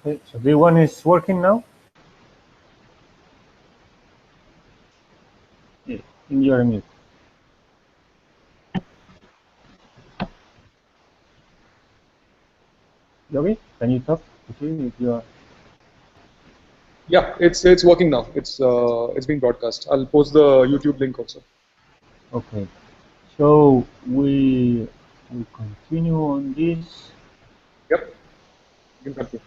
Okay, so the one is working now? Yeah, you're mute. Yogi, can you talk to see if you are? Yeah, it's working now. It's being broadcast. I'll post the YouTube link also. Okay, so we continue on this. Yep, you can continue.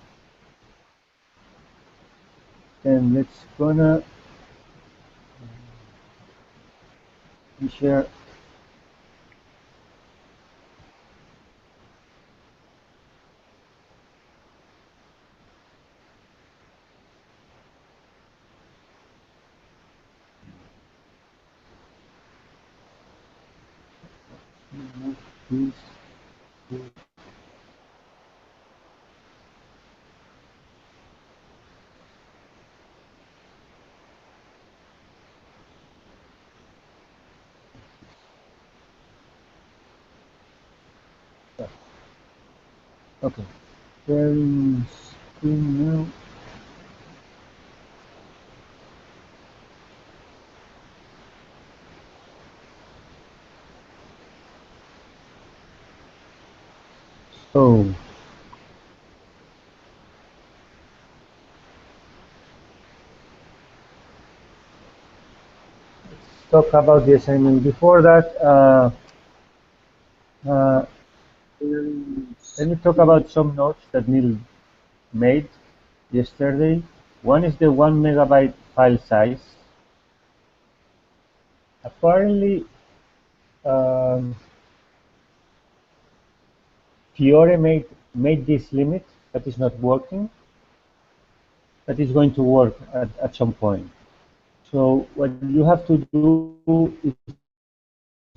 And let's gonna share. This. Okay, sharing screen now. So let's talk about the assignment. Before that, uh, let me talk about some notes that Neil made yesterday. One is the 1 megabyte file size. Apparently, Fiore made this limit, but it's not working. But it's going to work at some point. So what you have to do is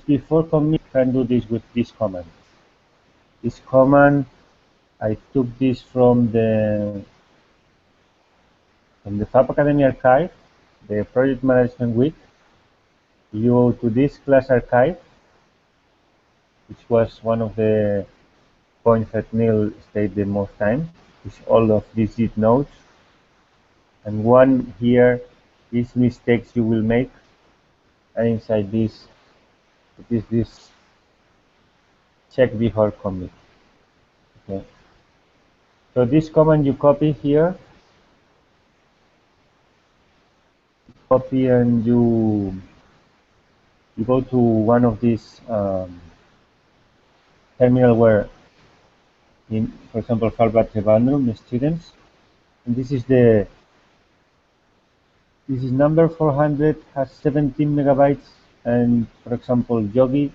before commit, you can do this with this command. This command, I took this from the Fab Academy archive, the project management week. You go to this class archive, which was one of the points that Neil stayed the most time, is all of these zip nodes. And one here is mistakes you will make. And inside this, it is this check before commit. Okay. So this command you copy here, copy and you go to one of these terminal where, for example, Fab Academy students, and this is number 400 has 17 megabytes, and for example, Yogi,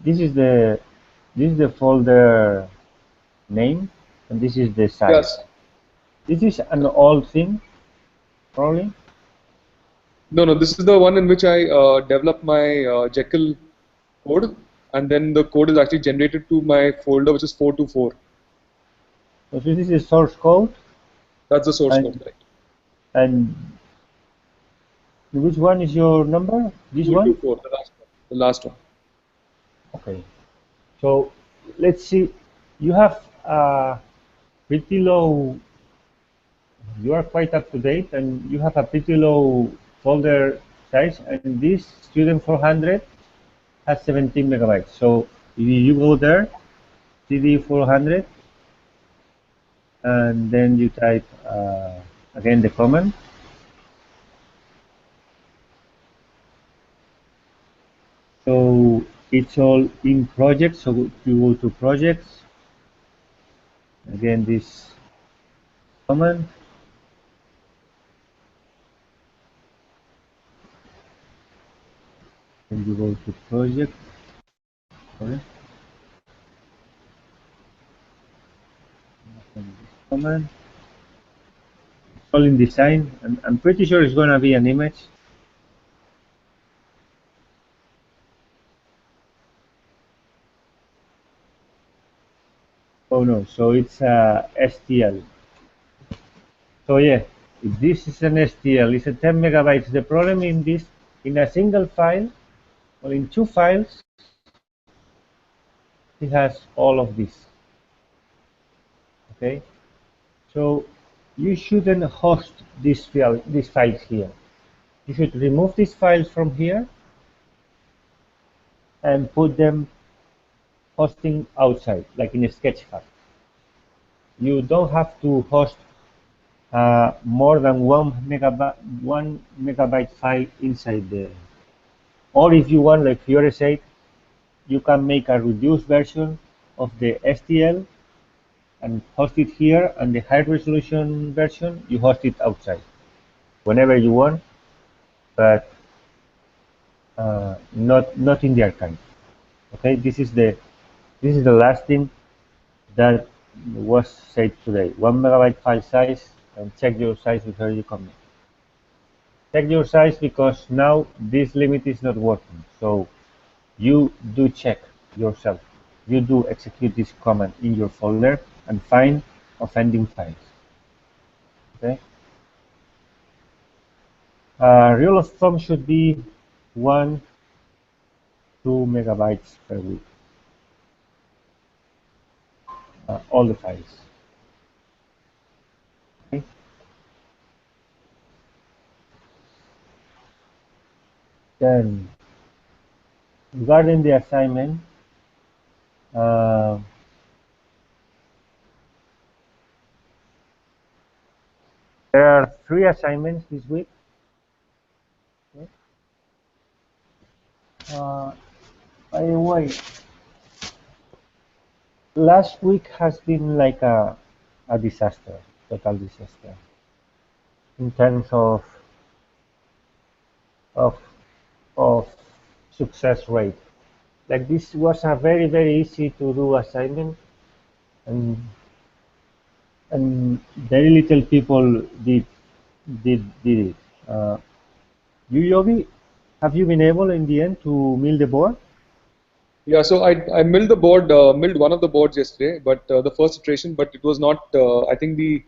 this is the folder name, and this is the size. Yes. This is an old thing, probably. No, this is the one in which I develop my Jekyll code, and then the code is actually generated to my folder, which is 424. So this is source code. That's the source code, right? And which one is your number? This 424, one? the last one. Okay. So let's see. You have pretty low. You are quite up to date, and you have a pretty low folder size. And this student 400 has 17 megabytes. So if you go there, CD 400, and then you type again the command. So it's all in projects. So you go to projects. Again, this command. Then you go to project. Sorry. And this command. all in design, and I'm pretty sure it's gonna be an image. Oh no, so it's STL. So yeah, if this is an STL, it's a 10 megabytes. The problem in this, in a single file, or in two files, it has all of this. Okay, so you shouldn't host these files here. You should remove these files from here and put them hosting outside, like in a Sketchfab. You don't have to host more than 1 megabyte file inside there. Or if you want, like Fiore said, you can make a reduced version of the STL and host it here, and the high resolution version you host it outside whenever you want, but not in the archive. Okay, this is the last thing that was said today. 1 megabyte file size, and check your size before you commit. Check your size because now this limit is not working. So you do check yourself. You do execute this command in your folder and find offending files. Okay. Rule of thumb should be 1-2 megabytes per week. All the files. Okay. Then regarding the assignment, uh, there are 3 assignments this week. Okay. By the way, last week has been like a disaster, total disaster, in terms of of success rate. Like this was a very easy to do assignment, and very little people did it. You, Yogi, have you been able in the end to mill the board? Yeah, so I milled the board, milled one of the boards yesterday, but the first iteration, but it was not. I think the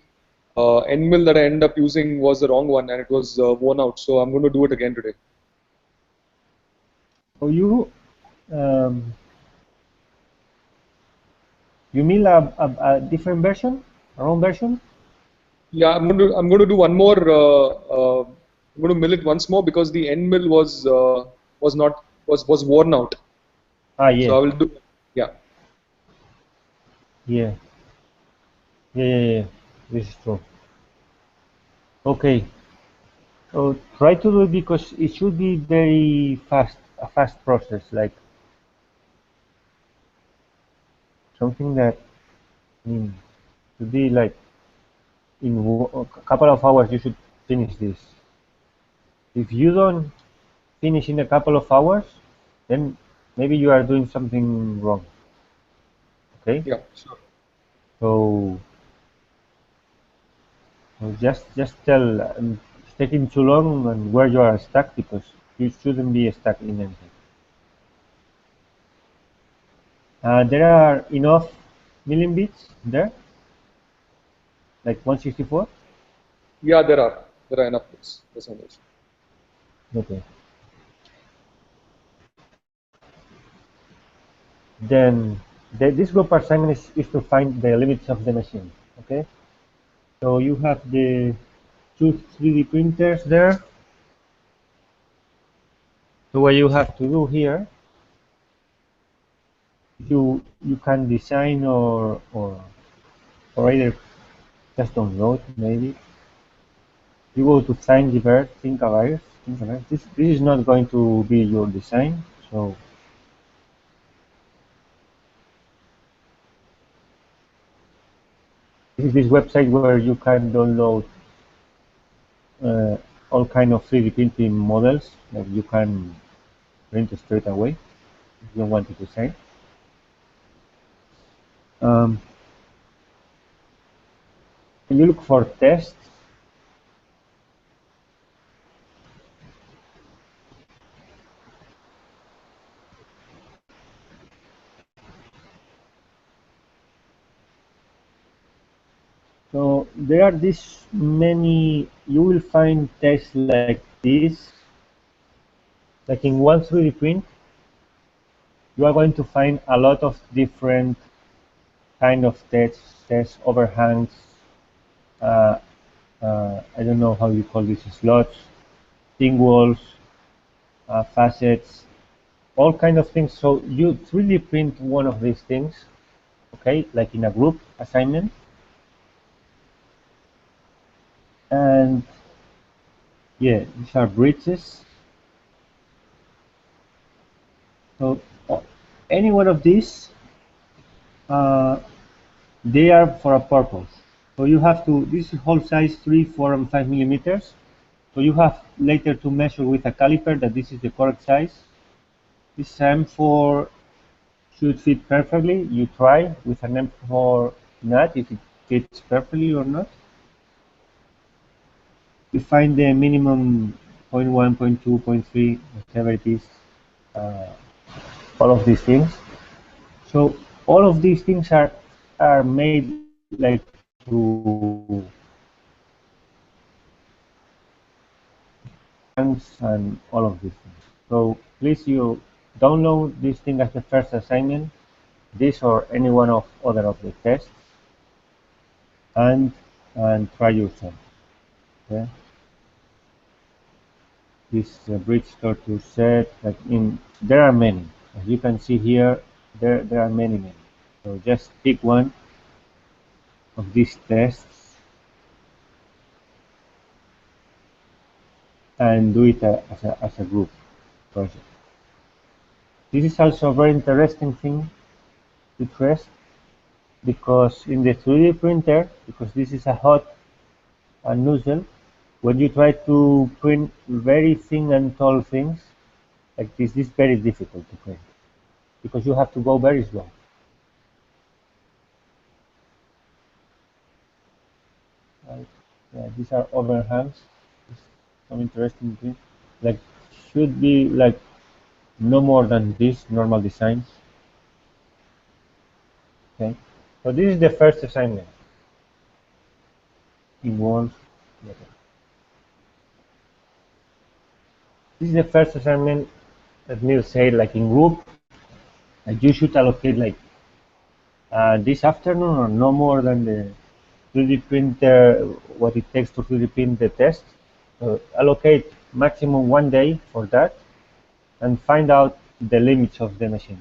end mill that I ended up using was the wrong one, and it was worn out. So I'm going to do it again today. So um, you mill a different version, a wrong version? Yeah, I'm going to do one more. I'm going to mill it once more because the end mill was not was worn out. Ah, So yeah, I will do. Yeah. yeah, yeah. This is true. Okay, so try to do it because it should be very fast, a fast process, like something that, I mean, should be like in a couple of hours you should finish this. If you don't finish in a couple of hours, then maybe you are doing something wrong. Okay, Yeah. Sure. so, just tell it's taking too long and where you are stuck, because you shouldn't be stuck in anything. There are enough million bits there, like 164. Yeah, there are enough bits. That's not an issue. Okay. Then this group assignment is to find the limits of the machine. Okay. So you have the two 3D printers there. So what you have to do here, you can design or either just download maybe. You go to Thingiverse, Thingiverse. This is not going to be your design. So this is this website where you can download uh, all kind of 3D printing models that you can print straight away if you want to design. Um, and you look for tests. So there are this many, you will find tests like this, like in one 3D print, you are going to find a lot of different kind of tests, overhangs, uh, I don't know how you call this, slots, thin walls, facets, all kind of things. So you 3D print one of these things, okay, like in a group assignment, and yeah, these are bridges. So any one of these, uh, they are for a purpose. So you have to, this is hole size 3, 4, and 5 millimeters. So you have later to measure with a caliper that this is the correct size. This M4 should fit perfectly. You try with an M4 nut if it fits perfectly or not. You find the minimum 0.1, 0.2, 0.3, whatever it is, uh, all of these things. So all of these things are made like to hands and all of these things. So please you download this thing as the first assignment, this or any one of other of the tests, and try yourself. Okay? This bridge torture set, like in there are many. As you can see here, there are many. So just pick one of these tests and do it as a group project. This is also a very interesting thing to test because in the 3D printer, because this is a hot nozzle, when you try to print very thin and tall things, like this is very difficult to print because you have to go very slow. Right? Yeah, these are overhangs. Some interesting things. Like should be like no more than this normal designs. Okay. So this is the first assignment in walls. This is the first assignment that Neil said, like in group, like you should allocate like this afternoon or no more than the 3D printer, what it takes to 3D print the test. Allocate maximum 1 day for that and find out the limits of the machine.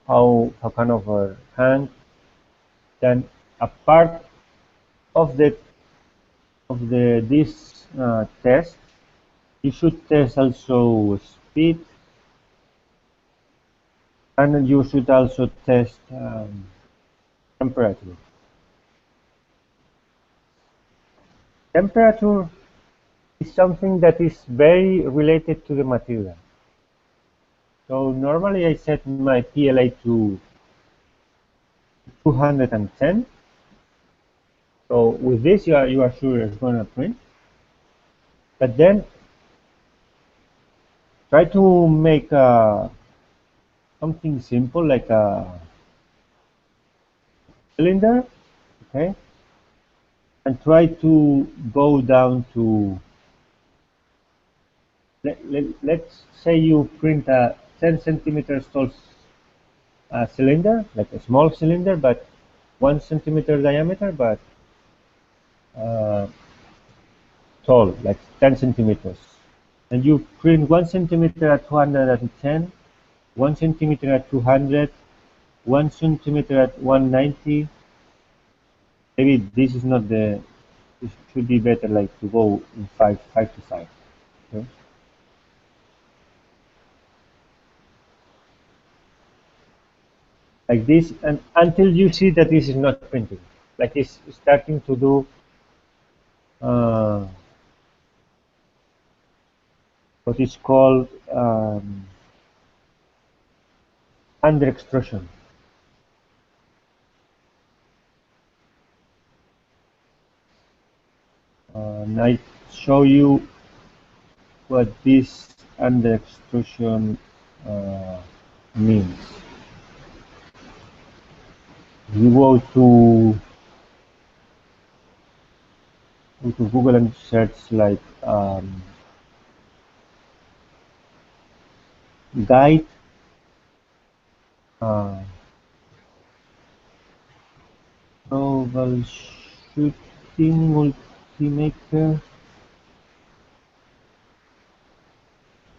How kind of hand, then a part of the this test, you should test also speed, and you should also test temperature. Temperature is something that is very related to the material. So normally I set my PLA to 210. So with this you are sure it's gonna print. But then try to make something simple like a cylinder, okay? And try to go down to let's say you print a 10 centimeters tall cylinder, like a small cylinder, but 1 centimeter diameter, but uh, tall, like 10 centimeters. And you print 1 centimeter at 210, 1 centimeter at 200, 1 centimeter at 190. Maybe this is not the, it should be better like to go in 5 to 5. Okay? Like this, and until you see that this is not printing, like it's starting to do uh, what is called under extrusion. And I show you what this under extrusion uh, means. You go to go to Google and search like guide uh, troubleshooting multimaker.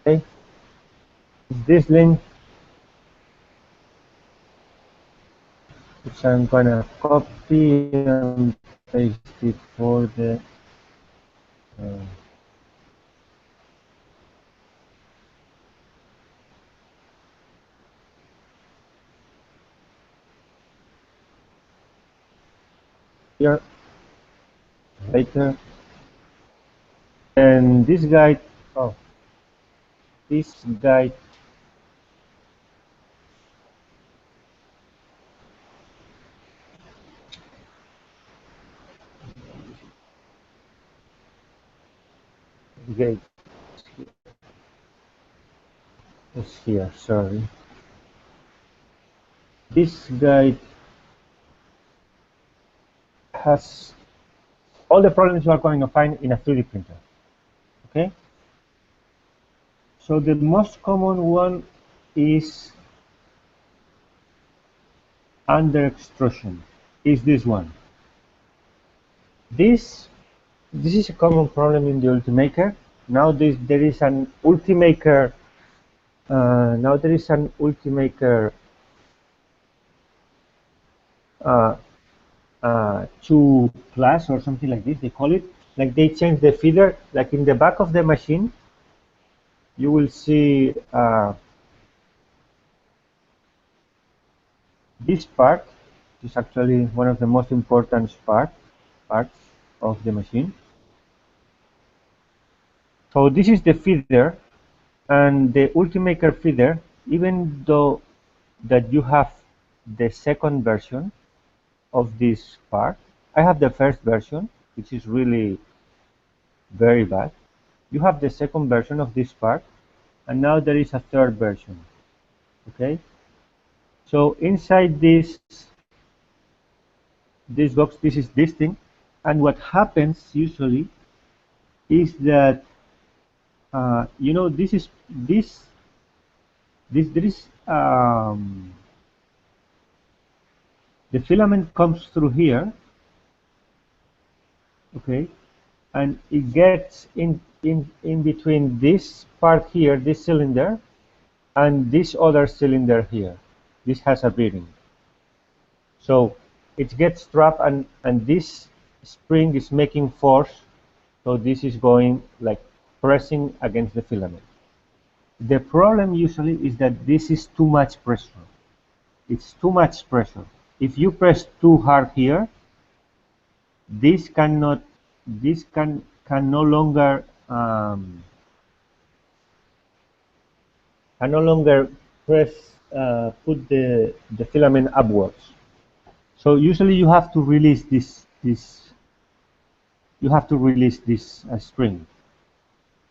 Okay, this link, which I'm gonna copy and paste it for the uh, here later. And this guide, oh, this guide gate is here. Sorry, this guide has all the problems you are going to find in a 3D printer. Okay, so the most common one is under extrusion. Is this one? This is a common problem in the Ultimaker. Now there is an Ultimaker. Now there is an Ultimaker 2 plus or something like this. They call it. Like they change the feeder. Like in the back of the machine, you will see this part is actually one of the most important parts of the machine. So this is the feeder, and the Ultimaker feeder, even though that you have the second version of this part, I have the first version, which is really very bad. You have the second version of this part, and now there is a third version. Okay, so inside this box, this is this thing, and what happens usually is that you know, this is there is the filament comes through here, okay, and it gets in between this part here, this cylinder, and this other cylinder here. This has a bearing, so it gets trapped, and this spring is making force, so this is going like pressing against the filament. The problem usually is that this is too much pressure. It's too much pressure. If you press too hard here, this can no longer press put the filament upwards. So usually you have to release this spring.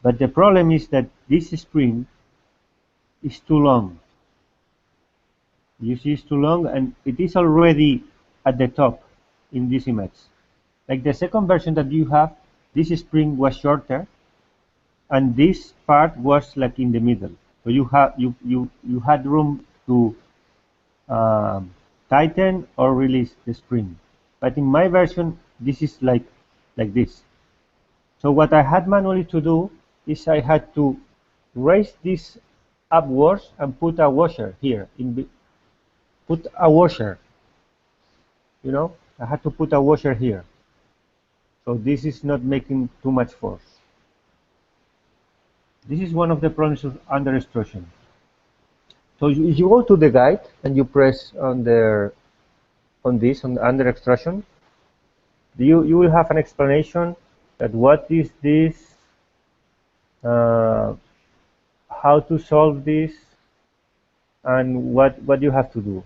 But the problem is that this spring is too long. You see, it's too long, and it is already at the top in this image. Like the second version that you have, this spring was shorter, and this part was like in the middle. So you had room to tighten or release the spring. But in my version, this is like this. So what I had manually to do is I had to raise this upwards and put a washer here. Put a washer. You know, I had to put a washer here. So this is not making too much force. This is one of the problems of under extrusion. So if you go to the guide and you press on the under extrusion, you will have an explanation that what is this, how to solve this, and what you have to do.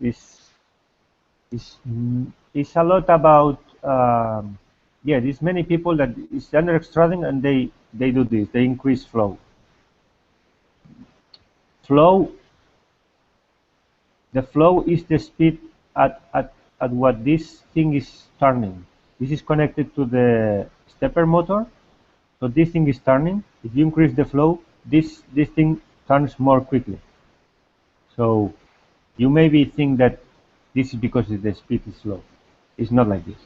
It's a lot about yeah. There's many people that is under extruding and they do this. They increase flow. The flow is the speed at what this thing is turning. This is connected to the stepper motor. So this thing is turning. If you increase the flow, this thing turns more quickly. So you maybe think that this is because the speed is slow. It's not like this.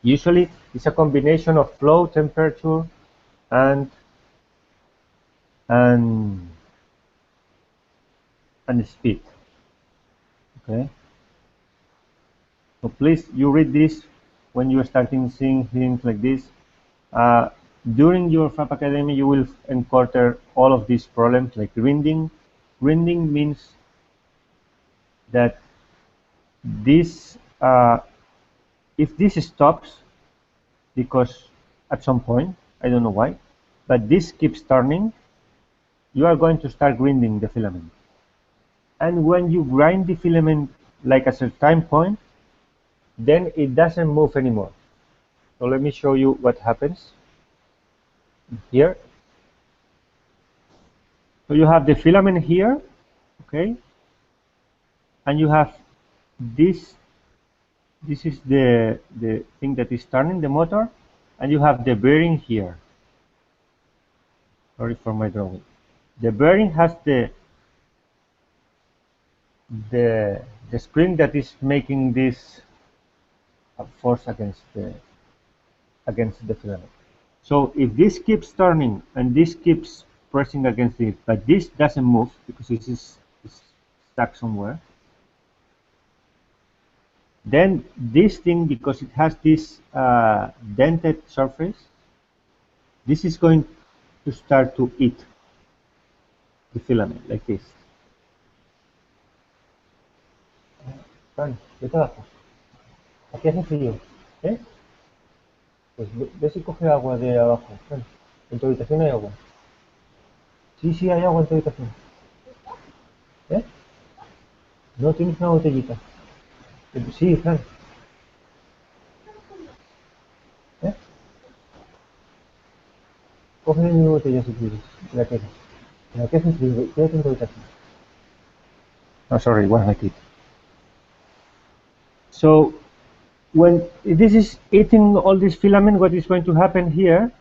Usually it's a combination of flow, temperature, and and speed. Okay. So please, you read this when you are starting seeing things like this. Uh, During your Fab Academy, you will encounter all of these problems like grinding. Grinding means that this, if this stops, because at some point, I don't know why, but this keeps turning, you are going to start grinding the filament. And when you grind the filament like a certain point, then it doesn't move anymore. So let me show you what happens here. So you have the filament here, okay, and you have this. This is the thing that is turning the motor, and you have the bearing here. Sorry for my drawing. The bearing has the spring that is making this force against the filament. So if this keeps turning and this keeps pressing against it, but this doesn't move because it's stuck somewhere, then this thing, because it has this dented surface, this is going to start to eat the filament like this. Fran, vete abajo. Aquí hace frío. ¿Eh? Pues ve si coge agua de abajo. Fran, en tu habitación hay agua. Sí, sí, hay agua en tu habitación. ¿Eh? No, tienes una botellita. Sí, Fran. ¿Eh? Coge mi botella si quieres. La que hace frío. Quédate en tu habitación. Oh, sorry, one like it. So when this is eating all this filament, what is going to happen here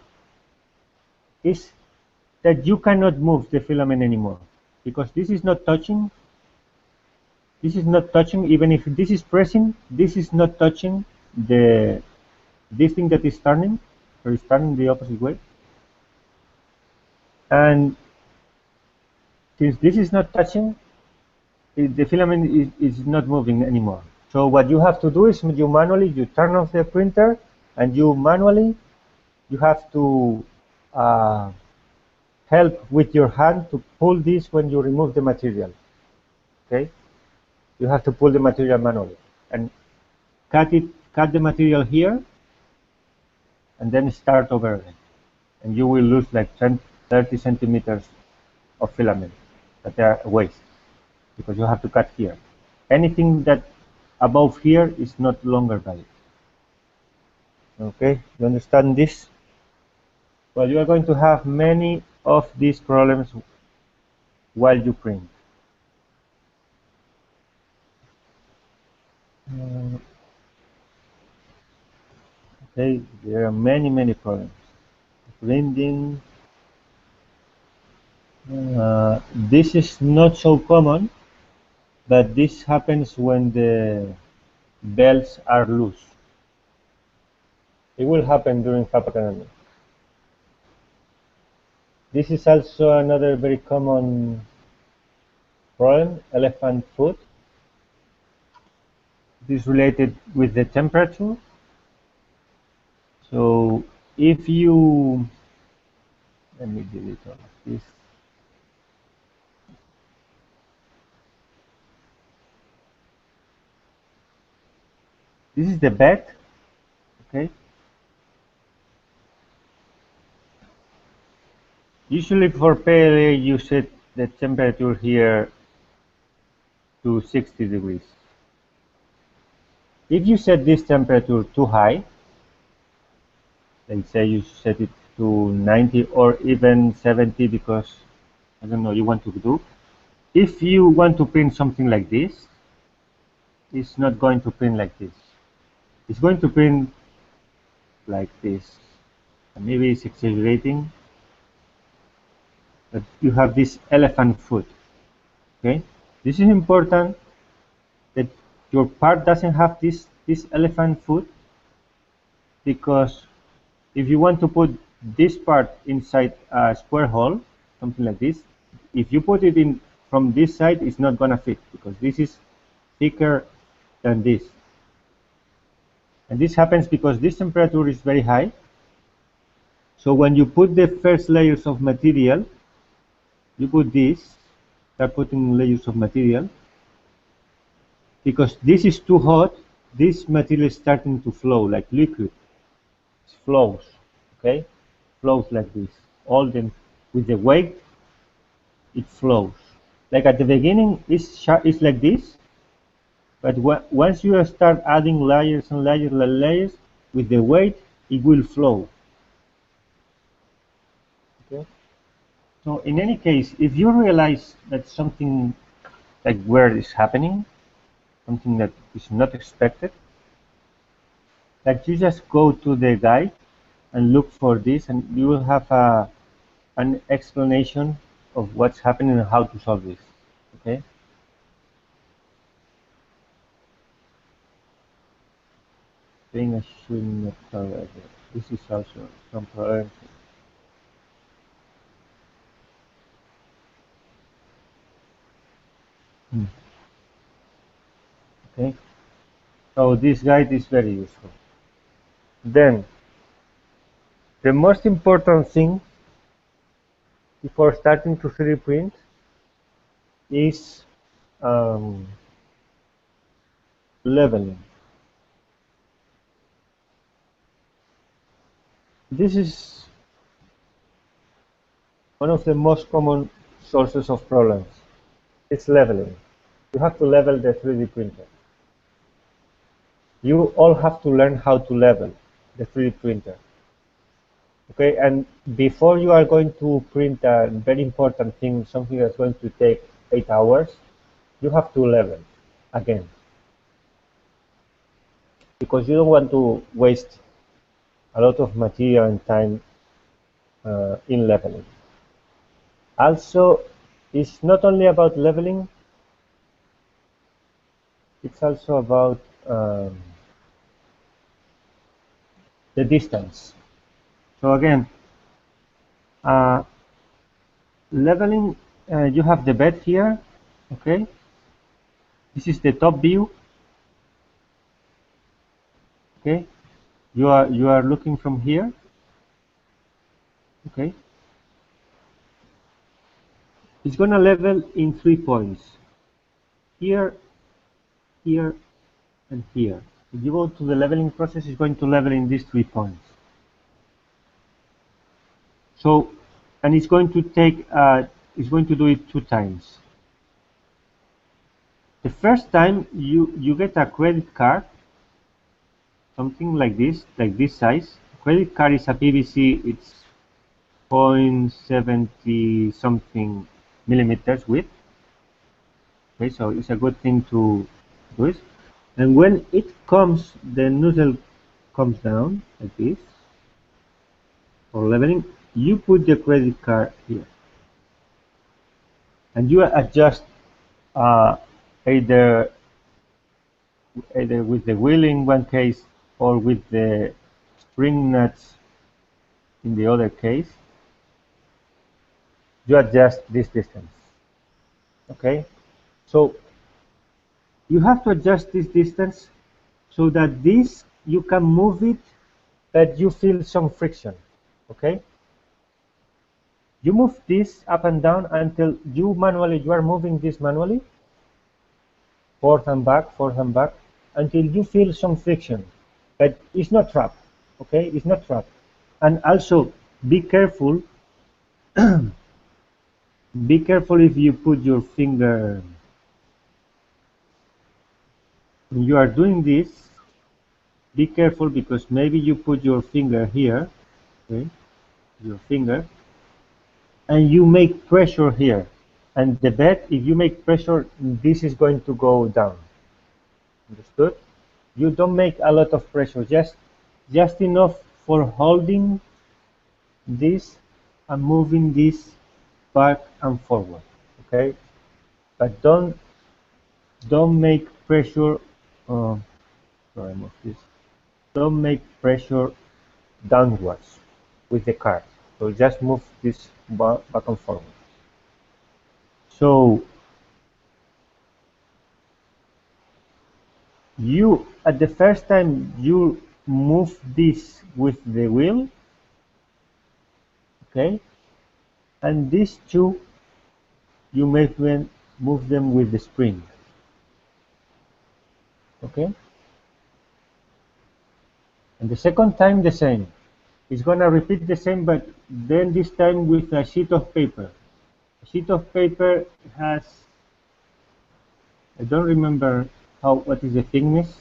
is that you cannot move the filament anymore because this is not touching. This is not touching. Even if this is pressing, this is not touching this thing that is turning, or is turning the opposite way. And since this is not touching, the filament is not moving anymore. So what you have to do is you turn off the printer, and you have to help with your hand to pull this when you remove the material. Okay, you have to pull the material manually and cut the material here, and then start over again, and you will lose like 30 centimeters of filament that are waste because you have to cut here. Anything that above here is not longer valid. Okay, you understand this? Well, you are going to have many of these problems while you print. Okay, there are many problems. Printing. This is not so common, but this happens when the belts are loose. It will happen during Fab Academy. This is also another very common problem, elephant foot. This is related with the temperature. So if you, let me delete all of this. This is the bed, okay? Usually for PLA you set the temperature here to 60 degrees. If you set this temperature too high, let's say you set it to 90 or even 70 because, I don't know, you want to do. If you want to print something like this, it's not going to print like this. It's going to print like this. And maybe it's exaggerating, but you have this elephant foot. Okay, this is important that your part doesn't have this elephant foot, because if you want to put this part inside a square hole, something like this, if you put it in from this side, it's not gonna fit because this is thicker than this. And this happens because this temperature is very high. So when you put the first layers of material, you put this, start putting layers of material. Because this is too hot, this material is starting to flow like liquid. It flows, okay? Flows like this. All the with the weight, it flows. Like at the beginning, it's like this, but once you start adding layers and layers and layers, with the weight, it will flow. Okay. So in any case, if you realize that something like weird is happening, something that is not expected, like you just go to the guide and look for this, and you will have an explanation of what's happening and how to solve this. Okay. Being a student of this is also some problem. Okay. So this guide is very useful. Then the most important thing before starting to 3D print is leveling. This is one of the most common sources of problems. It's leveling. You have to level the 3D printer. You all have to learn how to level the 3D printer. Okay, and before you are going to print a very important thing, something that's going to take 8 hours, you have to level again. Because you don't want to waste a lot of material and time in leveling. Also, it's not only about leveling, it's also about the distance. So again, leveling, you have the bed here, okay? This is the top view, okay? You are looking from here, okay? It's gonna level in 3 points, here, here, and here. If you go to the leveling process, it's going to level in these 3 points. So, and it's going to take, it's going to do it 2 times. The first time you get a credit card, something like this size. Credit card is a PVC, it's 0.70 something millimeters width. Okay, so it's a good thing to do it. And when it comes, the nozzle comes down like this for leveling. You put the credit card here, and you adjust either with the wheel in one case or with the spring nuts in the other case. You adjust this distance. Okay, so you have to adjust this distance so that this you can move it, but you feel some friction. Okay, you move this up and down until you are moving this manually, forth and back, until you feel some friction, but it's not trapped. Okay, it's not trapped. And also be careful. Be careful if you put your finger. When you are doing this, be careful because maybe you put your finger here, okay, your finger, and you make pressure here. And the bed, if you make pressure, this is going to go down. Understood? You don't make a lot of pressure, just enough for holding this and moving this back and forward, okay? But don't make pressure. Sorry, move this. Don't make pressure downwards with the card. So just move this back and forward. So you, at the first time you move this with the wheel, okay, and these two you move them with the spring, okay, and the second time the same. It's gonna repeat the same, but then this time with a sheet of paper. A sheet of paper has, I don't remember what is the thickness.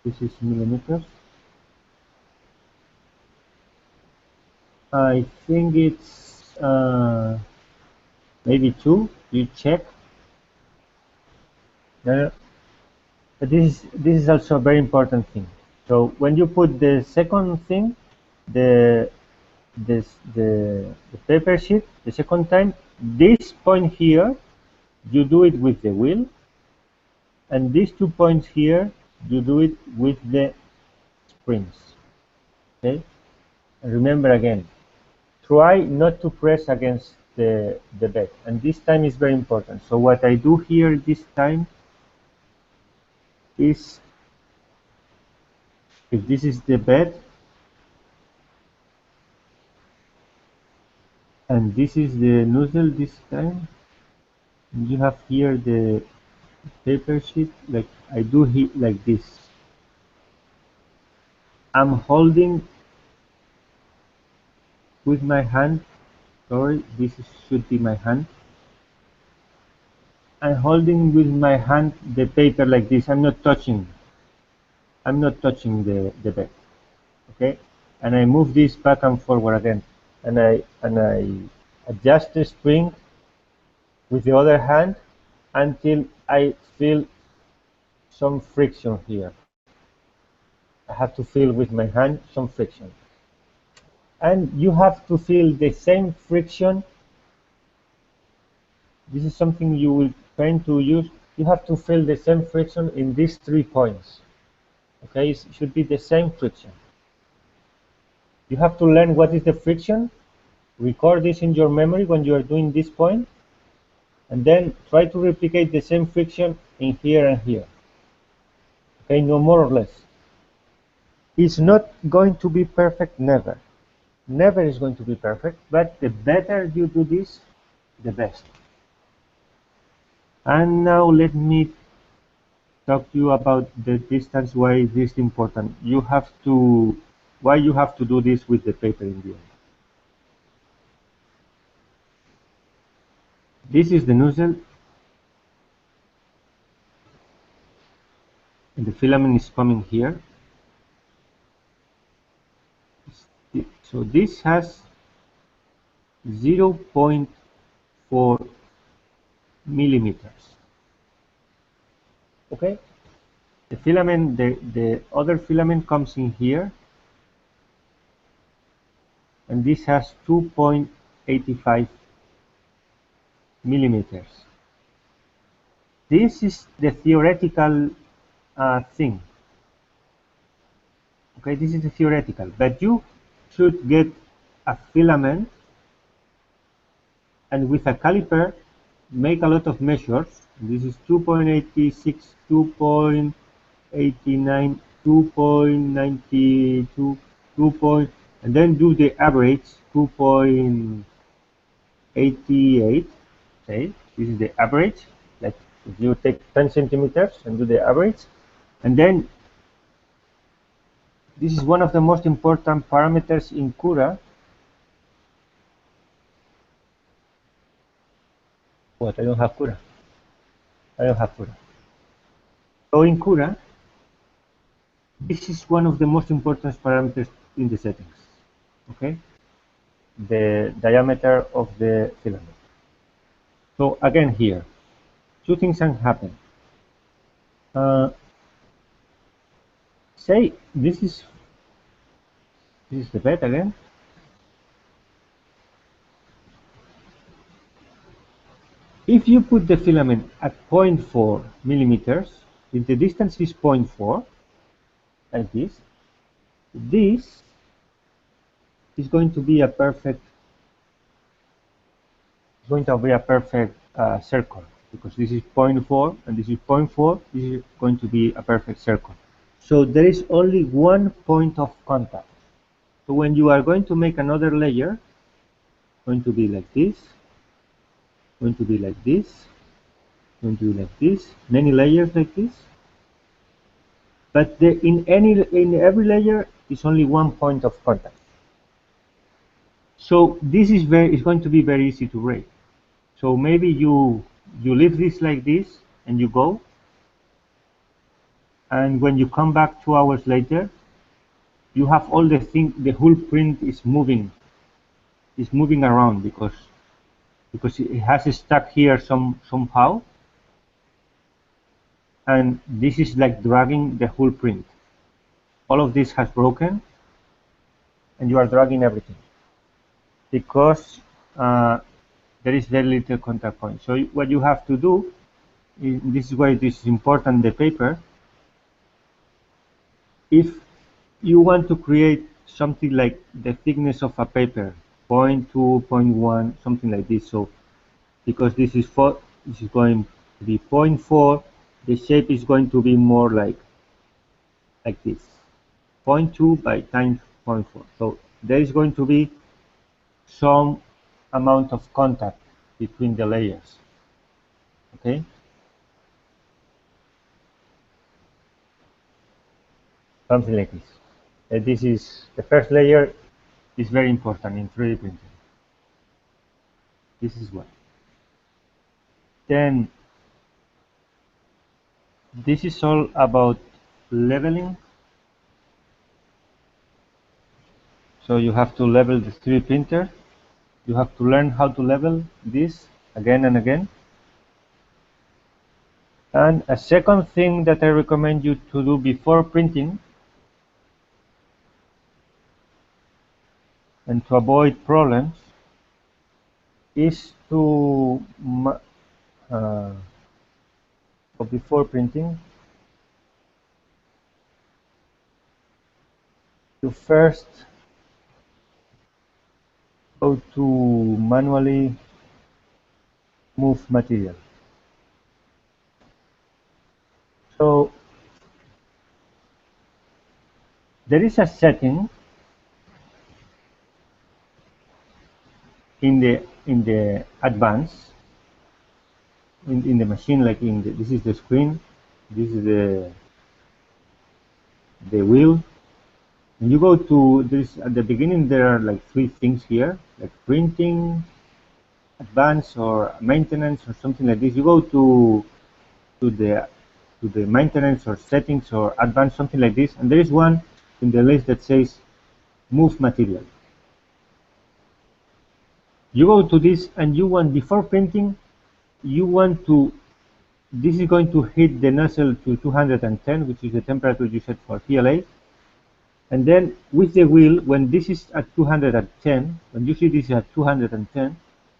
This is millimeters. I think it's maybe 2. You check. But this is also a very important thing. So when you put the second thing, the the paper sheet, the second time, this point here, you do it with the wheel, and these 2 points here, you do it with the springs. Okay, and remember again, try not to press against the bed, and this time is very important. So what I do here this time is, if this is the bed and this is the nozzle this time, you have here the paper sheet, like I do here like this. I'm holding with my hand, sorry, should be my hand. I'm holding with my hand the paper like this. I'm not touching the bed, okay? And I move this back and forward again, and I adjust the spring with the other hand until I feel some friction here. I have to feel with my hand some friction. And you have to feel the same friction. This is something you will train to use. You have to feel the same friction in these 3 points. Okay, it should be the same friction. You have to learn what is the friction, record this in your memory when you are doing this point, and then try to replicate the same friction in here and here. Okay, no more or less. It's not going to be perfect, never. Never is going to be perfect, but the better you do this, the best. And now let me talk to you about the distance, why this is important. Why you have to do this with the paper in the end. This is the nozzle, and the filament is coming here. So this has 0.4 millimeters. Okay, the filament, the other filament comes in here, and this has 2.85 millimeters. This is the theoretical thing. Okay, this is the theoretical, but you should get a filament and with a caliper make a lot of measures. This is 2.86, 2.89, 2.92, 2. And then do the average, 2.88. Okay, this is the average. Like if you take 10 centimeters and do the average, and then this is one of the most important parameters in Cura. What? I don't have Cura. I don't have Cura. So in Cura, this is one of the most important parameters in the settings. Okay, the diameter of the filament. So again here, 2 things can happen. Say this is This is the bed again. If you put the filament at 0.4 millimeters, if the distance is 0.4, like this is going to be a perfect circle, because this is 0.4 and this is 0.4. This is going to be a perfect circle. So there is only one point of contact. So when you are going to make another layer, going to be like this, going to be like this, going to be like this, many layers like this. But in every layer is only one point of contact. So this is going to be very easy to break. So maybe you leave this like this and you go, and when you come back 2 hours later, you have all the whole print is moving around, because it has stuck here somehow, and this is like dragging the whole print. All of this has broken, and you are dragging everything because there is very little contact point. So what you have to do, this is why this is important, the paper. If you want to create something like the thickness of a paper, 0.2, 0.1, something like this. So because this is going to be 0.4, the shape is going to be more like this, 0.2 by times 0.4. So there is going to be some amount of contact between the layers. Okay. Something like this. This is the first layer, is very important in 3D printing. This is one. Then this is all about leveling. So you have to level the 3D printer. You have to learn how to level this again and again. And a second thing that I recommend you to do before printing, and to avoid problems, is to before printing, you first go to manually move material. So there is a setting in the advanced in the machine, like this is the screen, this is the wheel, and you go to this. At the beginning there are like 3 things here, like printing, advanced, or maintenance, or something like this. You go to the maintenance or settings or advanced, something like this, and there is one in the list that says move material. You go to this and you want, before printing, you want to, this is going to hit the nozzle to 210, which is the temperature you set for PLA. And then with the wheel, when this is at 210, when you see this is at 210,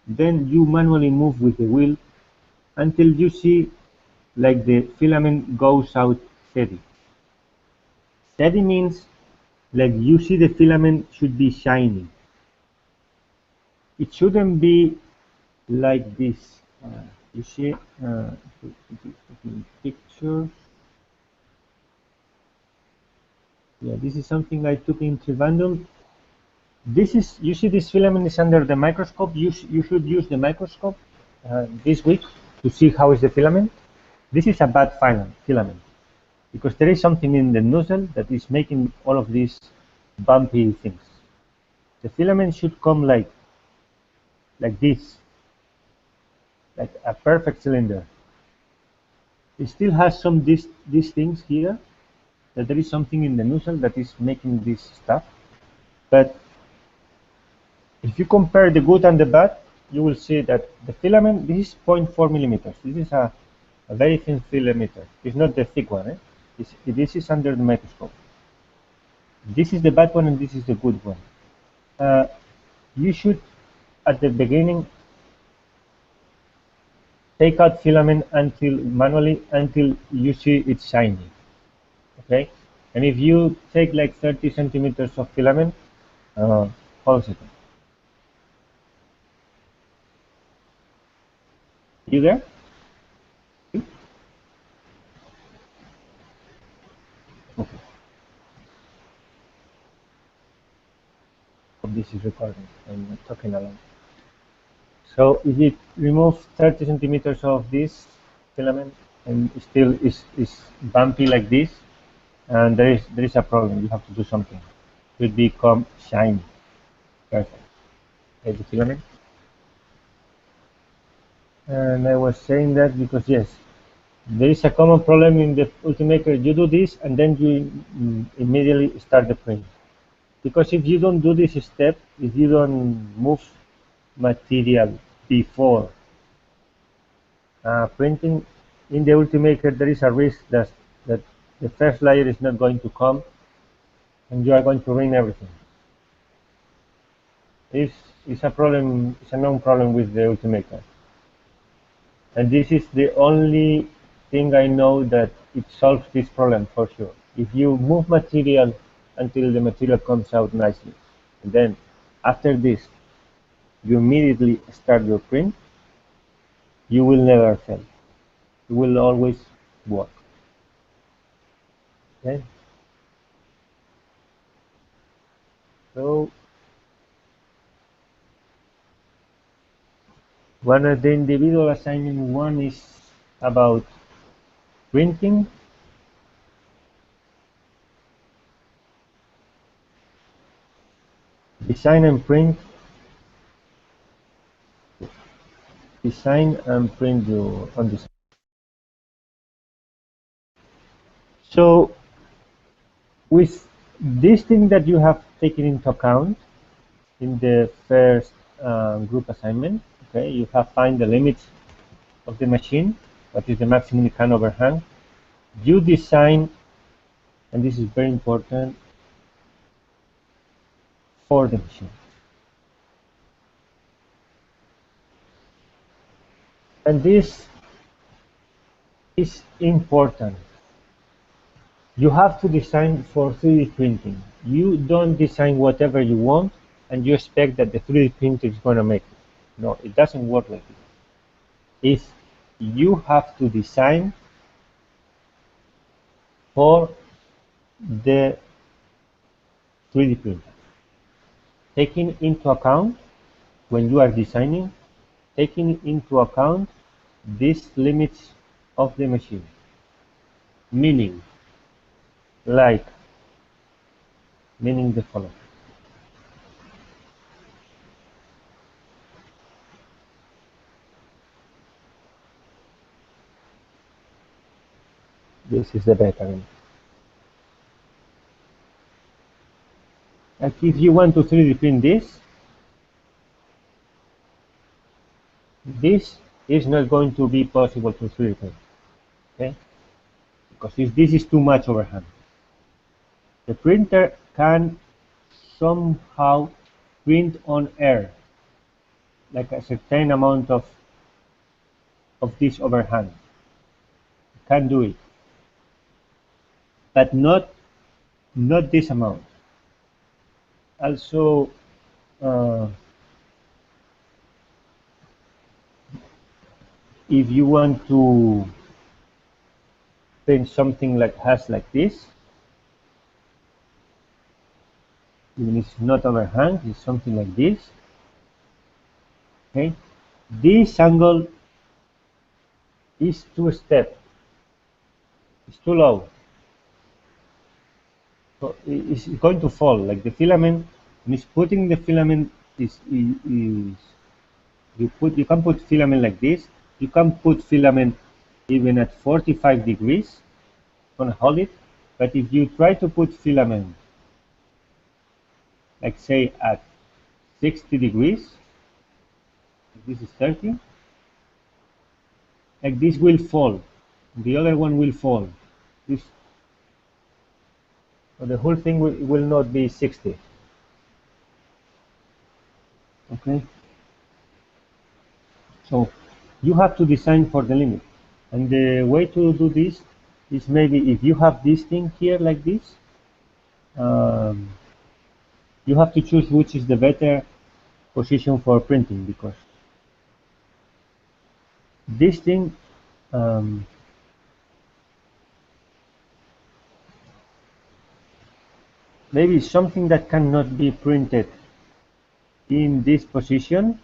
then you manually move with the wheel until you see like the filament goes out steady. Steady means like you see the filament should be shiny. It shouldn't be like this. You see, pictures. Yeah, this is something I took in Trivandrum. This is, you see this filament is under the microscope. You should use the microscope this week to see how is the filament. This is a bad filament because there is something in the nozzle that is making all of these bumpy things. The filament should come like this, like a perfect cylinder. It still has some these things here, that there is something in the nozzle that is making this stuff. But if you compare the good and the bad, you will see that the filament, this is 0.4 millimeters. This is a very thin filament. It's not the thick one. This is under the microscope. This is the bad one and this is the good one. You should, at the beginning, take out filament until manually until you see it shiny. Okay, and if you take like 30 centimeters of filament, hold a second. You there? Okay. Hope this is recording. I'm not talking alone. So if you remove 30 centimeters of this filament and it still is bumpy like this, and there is a problem. You have to do something. It will become shiny. Perfect. Take the filament. And I was saying that because yes, there is a common problem in the Ultimaker. You do this and then you immediately start the print. Because if you don't do this step, if you don't move material before printing in the Ultimaker, there is a risk that the first layer is not going to come and you are going to ruin everything. It's a problem, it's a known problem with the Ultimaker. And this is the only thing I know that it solves this problem for sure. If you move material until the material comes out nicely, and then after this, you immediately start your print, you will never fail. It will always work. Okay? So one of the individual assignment one is about printing. Design and print. Design and print your on design. So with this thing that you have taken into account in the first group assignment, okay, you have find the limits of the machine, what is the maximum it can overhang. You design, and this is very important, for the machine. And this is important. You have to design for 3D printing. You don't design whatever you want and you expect that the 3D printer is going to make it. No, it doesn't work like this. If you have to design for the 3D printer, taking into account when you are designing, taking into account these limits of the machine. Meaning, like, meaning the following. This is the beta. Like if you want to 3D print this is not going to be possible to 3D print. Okay? Because if this is too much overhand, the printer can somehow print on air, like a certain amount of this overhand. It can do it, but not this amount. Also, uh, if you want to print something like has like this, even if it's not overhand, it's something like this. Okay, this angle is too steep. It's too low. So it's going to fall. Like the filament, when it's putting the filament is you can put filament like this. You can put filament even at 45 degrees. Gonna hold it. But if you try to put filament, like say at 60 degrees, this is 30, like this will fall. The other one will fall. This So the whole thing will not be 60. Okay. So you have to design for the limit. And the way to do this is maybe if you have this thing here like this, um, you have to choose which is the better position for printing, because this thing um, maybe something that cannot be printed in this position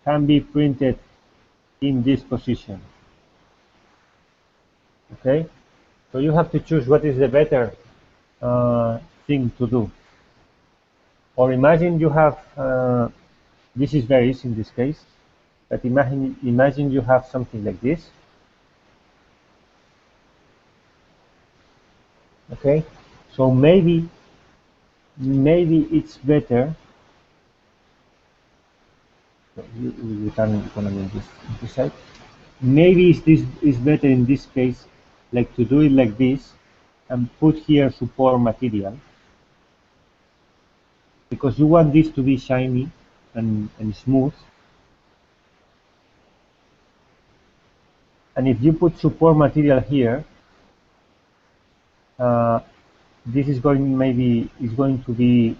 can be printed in this position. Okay, so you have to choose what is the better thing to do. Or imagine you have this is very easy in this case, but imagine you have something like this. Okay, so maybe it's better. So you can economize this side. Maybe this is better in this case, like to do it like this and put here support material, because you want this to be shiny and smooth. And if you put support material here, uh, this is going to be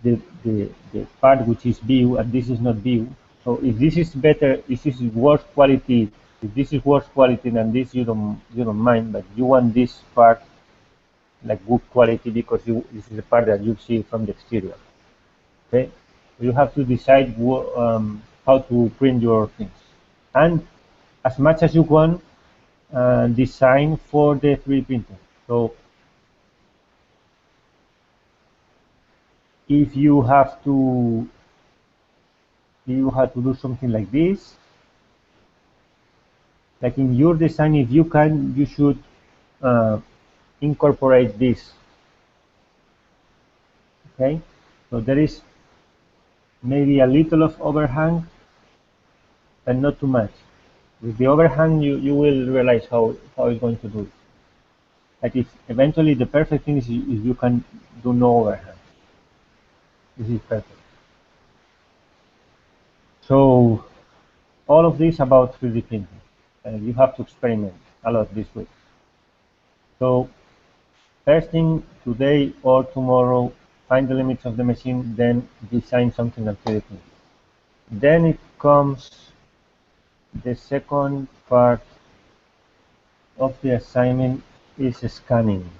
the part which is view, and this is not view. So if this is better, if this is worse quality, if this is worse quality than this, you don't mind, but you want this part like good quality, because this is the part that you see from the exterior. Okay, you have to decide how to print your things, and as much as you want, design for the 3D printer. So if you have to do something like this, like in your design, if you can, you should uh, incorporate this. Okay, so there is maybe a little of overhang and not too much. With the overhang, you will realize how it's going to do it. Like if eventually the perfect thing is if you can do no overhang. This is perfect. So all of this about 3D printing, and you have to experiment a lot this week. So first thing today or tomorrow, find the limits of the machine, then design something on 3D printing. Then it comes the second part of the assignment is scanning.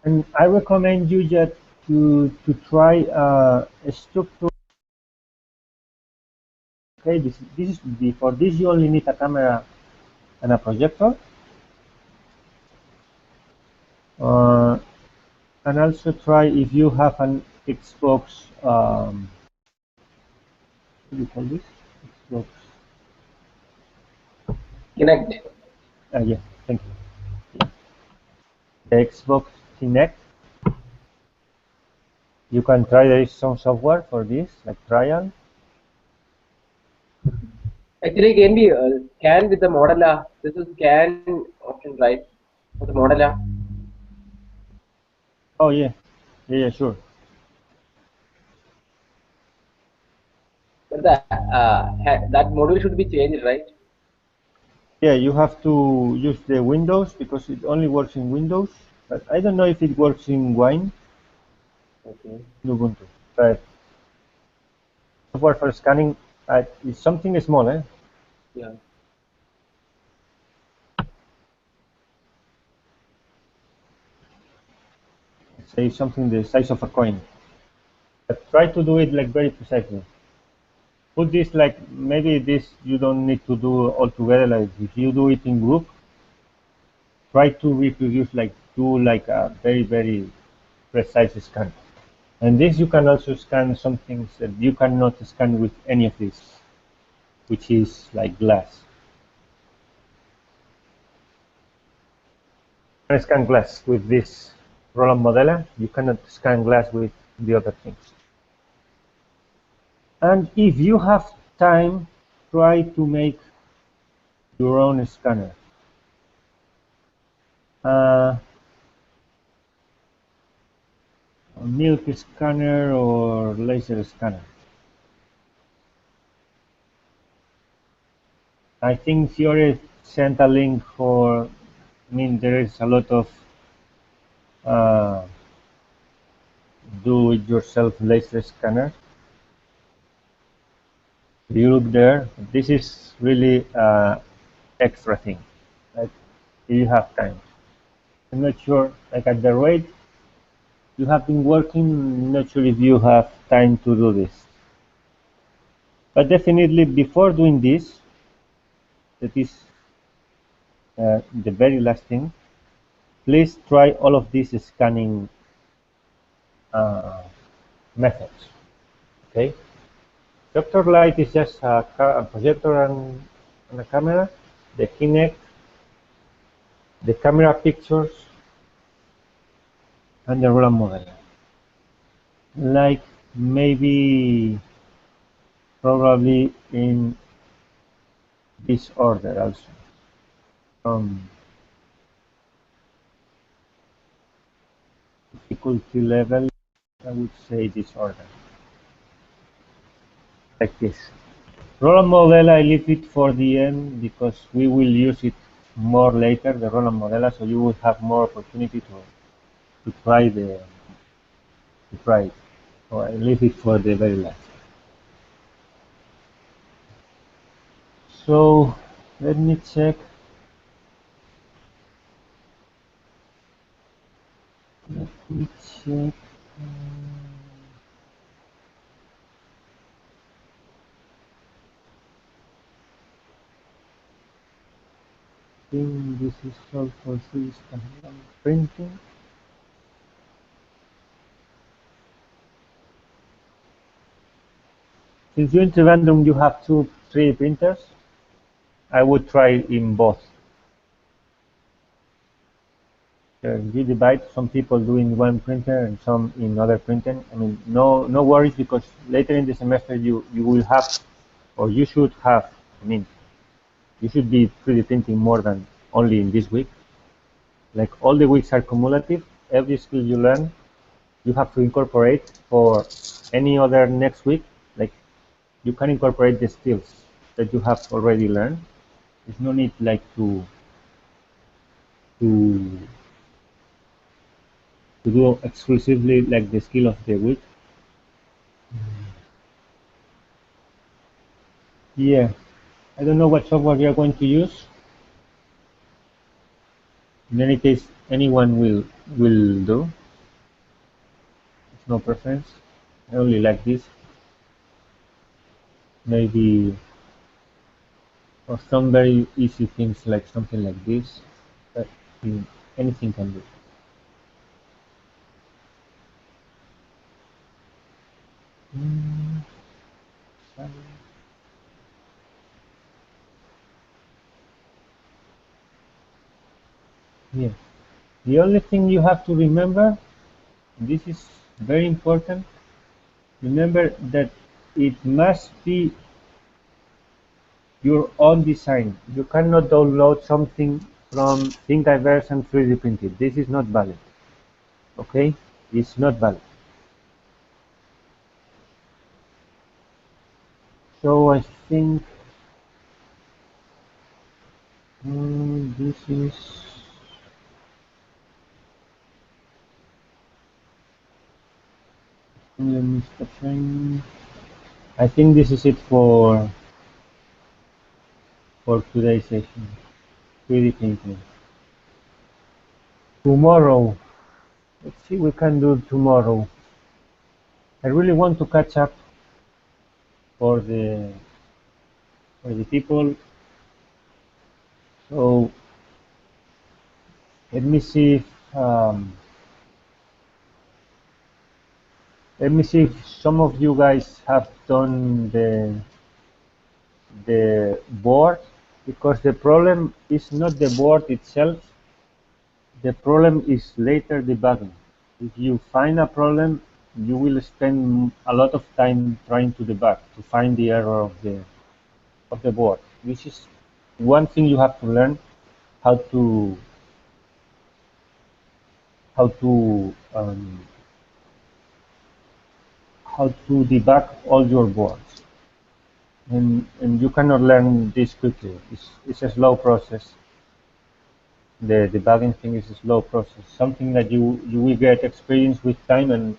And I recommend you just to try a structure. Okay, this is for this you only need a camera and a projector, uh, and also try if you have an Xbox. What do you call this? Xbox. Connect. Yeah, thank you. The Xbox Kinect. You can try. There is some software for this, like trial. Actually, can be scan with the model. This is scan option, right? For the model. Oh yeah, yeah, sure. But that module should be changed, right? Yeah, you have to use the Windows because it only works in Windows. But I don't know if it works in Wine, Okay. Ubuntu. But software for scanning is something small, eh? Yeah. Say something the size of a coin. But try to do it like very precisely. Put this like maybe this you don't need to do all together. Like if you do it in group, try to reproduce like do like a very precise scan. And this you can also scan some things that you cannot scan with any of this, which is like glass. can scan glass with this Roland Modella. You cannot scan glass with the other things. And if you have time, try to make your own scanner. A milk scanner or laser scanner. I think Fiore sent a link for, I mean, there is a lot of do-it-yourself laser scanner. If you look there, this is really extra thing, like if you have time. I'm not sure, like at the rate you have been working, I'm not sure if you have time to do this. But definitely before doing this, that is the very last thing, please try all of these scanning methods. Okay, Doctor Light is just a projector and a camera. The Kinect, the camera pictures, and the Roland model. Like maybe probably in this order also. Difficulty level, I would say this order. Like this. Roland model, I leave it for the end because we will use it more later, the Roland model, so you will have more opportunity to try it. So I leave it for the very last. So let me check. Let me check. I think this is all for system printing. Since you in Trivandrum you have 3 printers, I would try in both. You divide, some people do in one printer and some in other printer. I mean, no worries, because later in the semester you will have, or you should have, I mean, you should be 3D printing more than only in this week. Like all the weeks are cumulative. Every skill you learn, you have to incorporate for any other next week. Like you can incorporate the skills that you have already learned. There's no need like to do exclusively like the skill of the week. Yeah, I don't know what software you are going to use. In any case, anyone will do. It's no preference. I only like this. Maybe for some very easy things like something like this, but anything can do. Yeah. The only thing you have to remember, this is very important, remember that it must be your own design. You cannot download something from Thingiverse and 3D printed. This is not valid. Okay? It's not valid. So I think this is, let me stop sharing. I think this is it for today's session. 3D printing. Tomorrow, let's see what we can do tomorrow. I really want to catch up for the people. So let me see if some of you guys have done the board, because the problem is not the board itself. the problem is later debugging. If you find a problem, you will spend a lot of time trying to debug to find the error of the board. This is one thing you have to learn how to how to um, how to debug all your boards, and you cannot learn this quickly. It's a slow process. The debugging thing is a slow process, something that you will get experience with time, and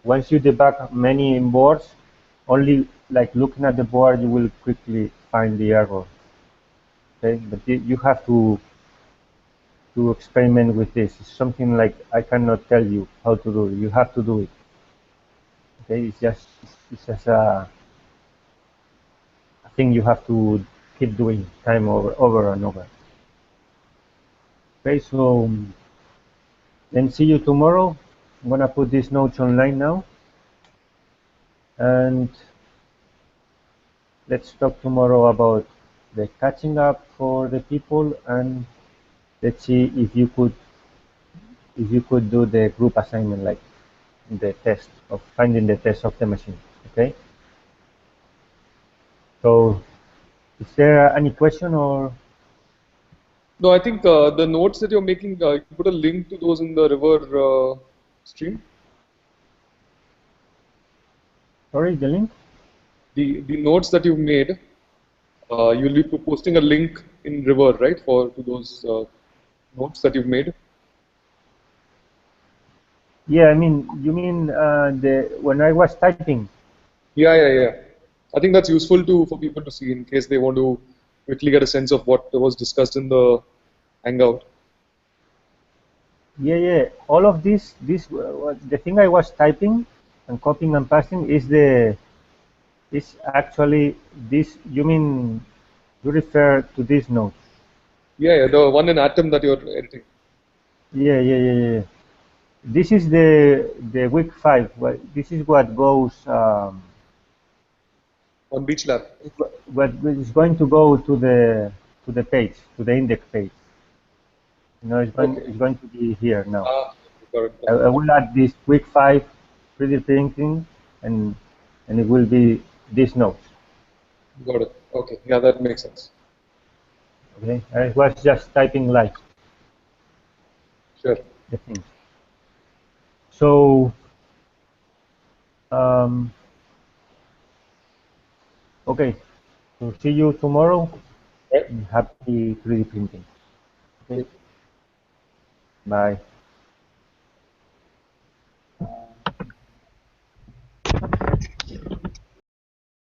once you debug many boards, only like looking at the board, you will quickly find the error. Okay, but you have to experiment with this. It's something like I cannot tell you how to do it. You have to do it. Okay, it's just a thing you have to keep doing time over and over. Okay, so then see you tomorrow. I'm gonna put these notes online now, and let's talk tomorrow about the catching up for the people, and let's see if you could do the group assignment, like the test of finding the test of the machine. Okay. So, is there any question or? No, I think the notes that you're making, you put a link to those in the river stream. Sorry, the link? The notes that you've made, you'll be posting a link in river, right, to those notes that you've made. Yeah, I mean, you mean the when I was typing? Yeah. I think that's useful for people to see in case they want to quickly get a sense of what was discussed in the hangout. Yeah. All of this the thing I was typing and copying and pasting is actually this. You mean you refer to these notes? Yeah, the one in Atom that you're editing. Yeah. This is the week 5. Well, this is what goes. On Beach Lab. What is going to go to the page, to the index page. You know, Okay. it's going to be here now. Got it. I will add this week 5 3D printing, and it will be these notes. Got it. Okay. Yeah, that makes sense. Okay, I was just typing live Sure. the things. So, um, okay, so see you tomorrow. Right. Happy 3D printing. Okay, bye.